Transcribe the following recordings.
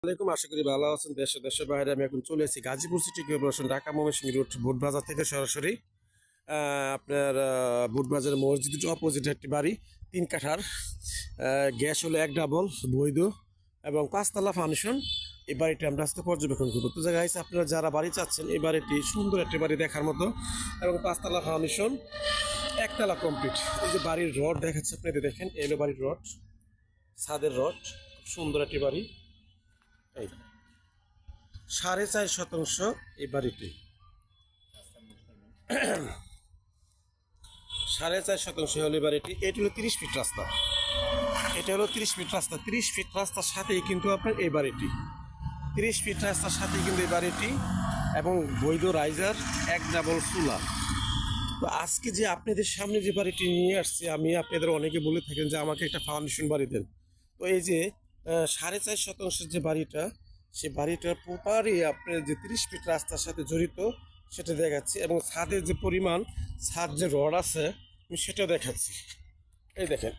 আলাইকুম, আশা করি ভালো আছেন। দেশের বাইরে আমি এখন চলে এসেছি Gazipur city corporation, Dhaka Mymensingh road, বুট বাজার থেকে সরাসরি আপনার বুট বাজার মসজিদের অপোজিট একটি বাড়ি, 3 কাঠার। গ্যাস হলো 1 ডাবল, বৈধ এবং 5 তলা ফাউন্ডেশন। এই বাড়িটি আমরা আজকে পর্যবেক্ষণ করবো। তো জায়গায় আপনারা যারা বাড়ি চাচ্ছেন, এই বাড়িটি সুন্দর একটি বাড়ি দেখার মতো এবং 5 তলা ফাউন্ডেশন, 1 তলা কমপ্লিট। এই যে বাড়ির রড দেখাচ্ছে আপনাদের, দেখেন এলো বাড়ির রড, ছাদের রড, খুব সুন্দর একটি বাড়ি। এই 4.5 শতাংশ এই বাড়িটি, 4.5 শতাংশ হলো এই বাড়িটি। এটি হলো 30 ফিট রাস্তা, এটা হলো 30 ফিট রাস্তা। 30 ফিট রাস্তার সাথেই কিন্তু আপনার এই বাড়িটি, 30 ফিট রাস্তার সাথেই কিন্তু এই বাড়িটি এবং বৈধ রাইজার, 1 ডাবল চুলা। তো আজকে যে আপনাদের সামনে যে বাড়িটি নিয়ে আসছি, আমি আপনাদের অনেকে বলে থাকেন যে আমাকে একটা ফাউন্ডেশন বাড়ি দেন। তো এই যে 4.5 শতাংশের যে বাড়িটা, সে বাড়িটার প্রপারই আপনার যে 30 ফিট রাস্তার সাথে জড়িত সেটা দেখাচ্ছি, এবং ছাদের যে পরিমাণ, ছাদ যে রড আছে আমি সেটাও দেখাচ্ছি। এই দেখেন,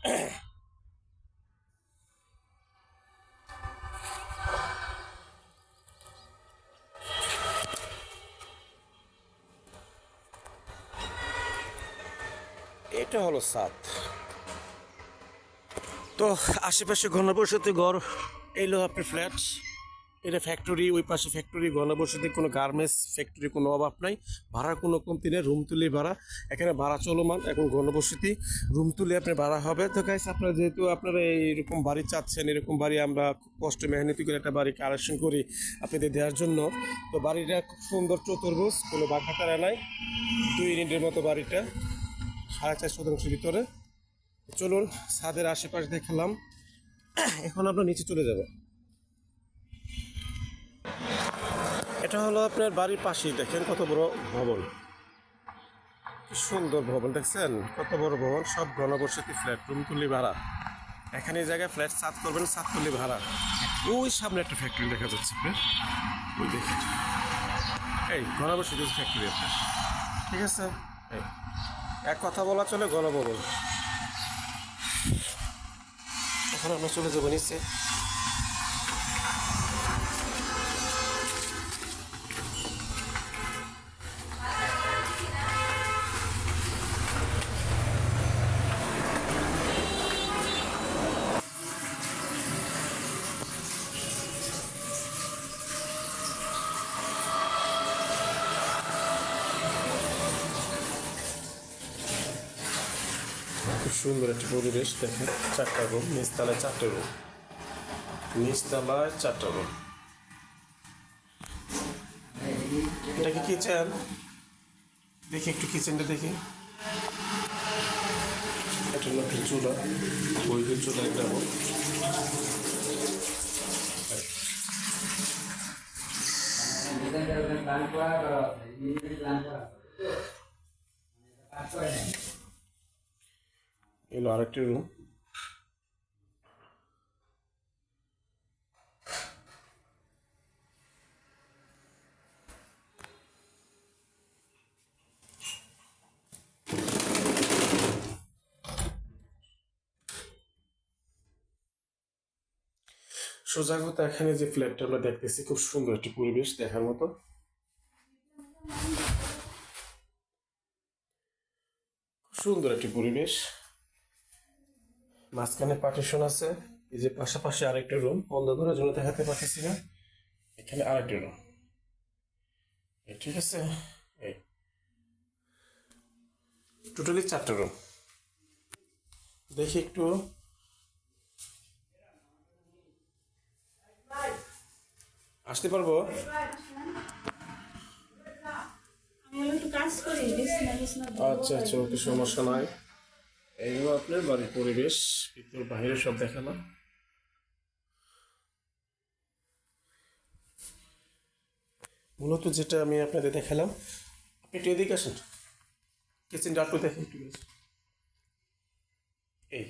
এটা হলো ছাদ। তো আশেপাশে ঘনবসতি ঘর, এইলো আপনার ফ্ল্যাট, এটা ফ্যাক্টরি, ওই পাশে ফ্যাক্টরি, ঘনবসতি, কোনো গার্মেন্টস ফ্যাক্টরি কোনো অভাব নাই, ভাড়ার কোনো কমতি নেই, রুম তুলে ভাড়া, এখানে ভাড়া চলমান। এখন ঘনবসতি, রুম তুলে আপনার ভাড়া হবে। তো গাইস, আপনারা যেহেতু আপনারা এইরকম বাড়ি চাচ্ছেন, এরকম বাড়ি আমরা খুব কষ্ট মেহনতি করে একটা বাড়ি কালেকশন করি আপনাদের দেওয়ার জন্য। তো বাড়িটা খুব সুন্দর, চতুর্ভুজ, কোনো বাঁকাতারা নাই, 2 ইউনিটের মতো বাড়িটা, 4.5 শতাংশের ভিতরে। চলুন, ছাদের আশেপাশে দেখালাম, এখন আমরা নিচে চলে যাব। এটা হলো আপনার বাড়ির পাশেই, দেখেন কত বড় ভবন, কি সুন্দর ভবন, দেখছেন কত বড় ভবন, সব ঘনবসতি ফ্ল্যাট, রুম তুলি ভাড়া। এখানে এই জায়গায় ফ্ল্যাট ছাদ করবেন, ছাদ তুলি ভাড়া। ওই সামনে একটা ফ্যাক্টরি দেখা যাচ্ছে আপনার, ওই দেখেন, এই ঘনবসতি ফ্যাক্টরি আপনার, ঠিক আছে। এই এক কথা বলা চলে, ঘনভবন। এখন আমরা চলে যাবো নিচে। খুব সুন্দর একটি পরিবেশ, দেখেন 4টা রুম, নিচতলায় 4টে রুম, নিচতলায় 4টা রুম। এটা কি কিচেন? দেখি একটু কিচেনটা দেখি। এটা নতুন চুলা, বৈধ চুলা, একটা এলো আরেকটি রুম। সোজা কথা, এখানে যে ফ্ল্যাটটা আমরা দেখতেছি, খুব সুন্দর একটি পরিবেশ দেখার মতো, খুব সুন্দর একটি পরিবেশ। মাঝখানে পার্টিশন আছে, এই যে পাশাপাশি আরেকটা রুম, অন্ধকারের জন্য দেখাতে পারতেছি না। এখানে আরেকটা রুম, ঠিক আছে। এই টোটালি 4টা রুম। দেখি একটু, আসতে পারবো? আচ্ছা আচ্ছা, ওকে, সমস্যা নাই। এই হলো আপনার বাড়ির পরিবেশ, ভিতর বাইরে সব দেখালাম। মূলত যেটা আমি আপনাদের দেখালাম, আপনি একটু এদিকে আসেন, কিচেনটা একটু দেখেন একটু। এই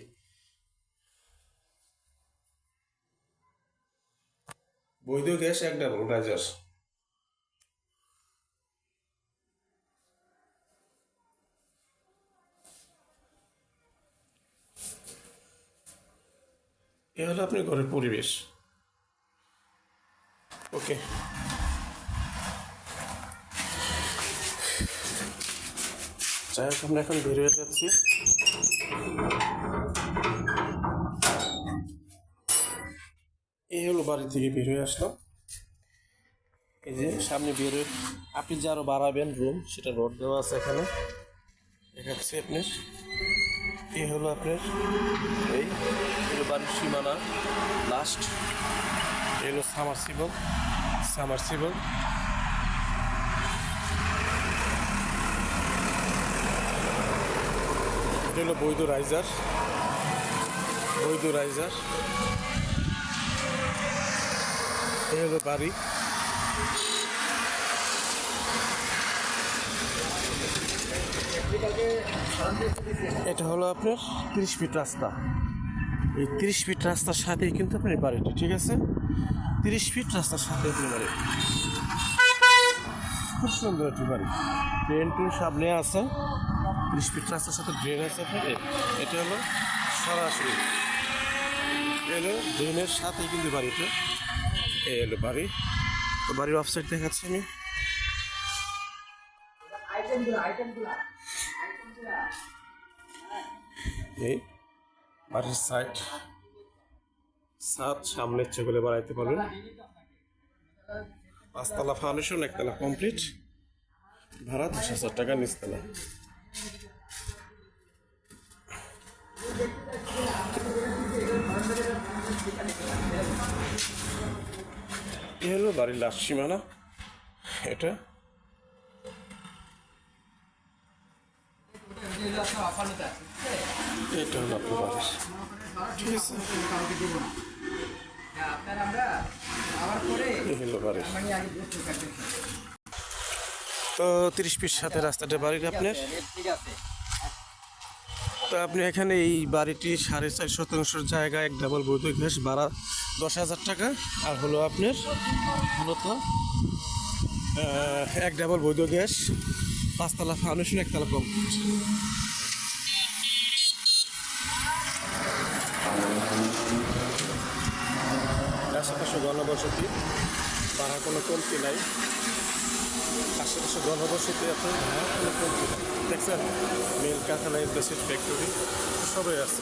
বৈধ গ্যাস, 1 ডাবল রাইজার। এ হলো আপনার ঘরের পরিবেশ। ওকে, যাই হোক আমরা এখন বের হয়ে যাচ্ছি। এই হলো বাড়ি থেকে বের হয়ে আসলাম। এই যে সামনে বের হয়ে আপনি যে আরো বাড়াবেন রুম, সেটা রড দেওয়া আছে এখানে দেখাচ্ছি আপনার। এই হলো আপনার এই হলো বাড়ির সীমানা লাস্ট। এই হলো সামারসিবল। এটা হলো বৈধ রাইজার। এই হলো বাড়ি। এটা হলো আপনার 30 ফিট রাস্তা। এই 30 ফিট রাস্তার সাথেই কিন্তু আপনার এই বাড়িটি, ঠিক আছে? 30 ফিট রাস্তার সাথে আপনার বাড়ি। খুব সুন্দর একটি বাড়ি। ড্রেন টু সামনে আছে, 30 ফিট রাস্তার সাথে ড্রেন আছে আপনার। এটা হলো সরাসরি এলো ড্রেনের সাথেই কিন্তু বাড়িটা। এই হলো বাড়ি। তো বাড়ির অফসাইড দেখাচ্ছি আমি। এই বাড়ির সাইড সামনের চোখলে বাড়াইতে পারবেন। 5 তলা ফাউন্ডেশন, 1 তলা কমপ্লিট, ভাড়া 10,000 টাকা নিচতলা। এ হলো বাড়ির লাস্ট সীমানা। এটা এটা হলো আপনার বাড়ি, ঠিক আছে? এই হলো বাড়ি। তো 30 ফিট সাথে রাস্তাটা বাড়ির আপনার। তো আপনি এখানে এই বাড়িটি 4.5 জায়গা, 1 ডাবল বৈধ গ্যাস, ভাড়া 10,000 টাকা। আর হলো আপনার মূলত 1 ডাবল বৈধ গ্যাস, 5 তলা ফাউন্ডেশন, 1 তলা কমপ্লিট। আশেপাশে ঘনবসতি, ভাড়া কোনো কমতি নাই। আশেপাশে ঘনবসতি আপনার ভাড়া কোনো কমতি নাই। দেখছেন, মিল কারখানা, ইন্ডাস্ট্রি, ফ্যাক্টরি সবই আছে।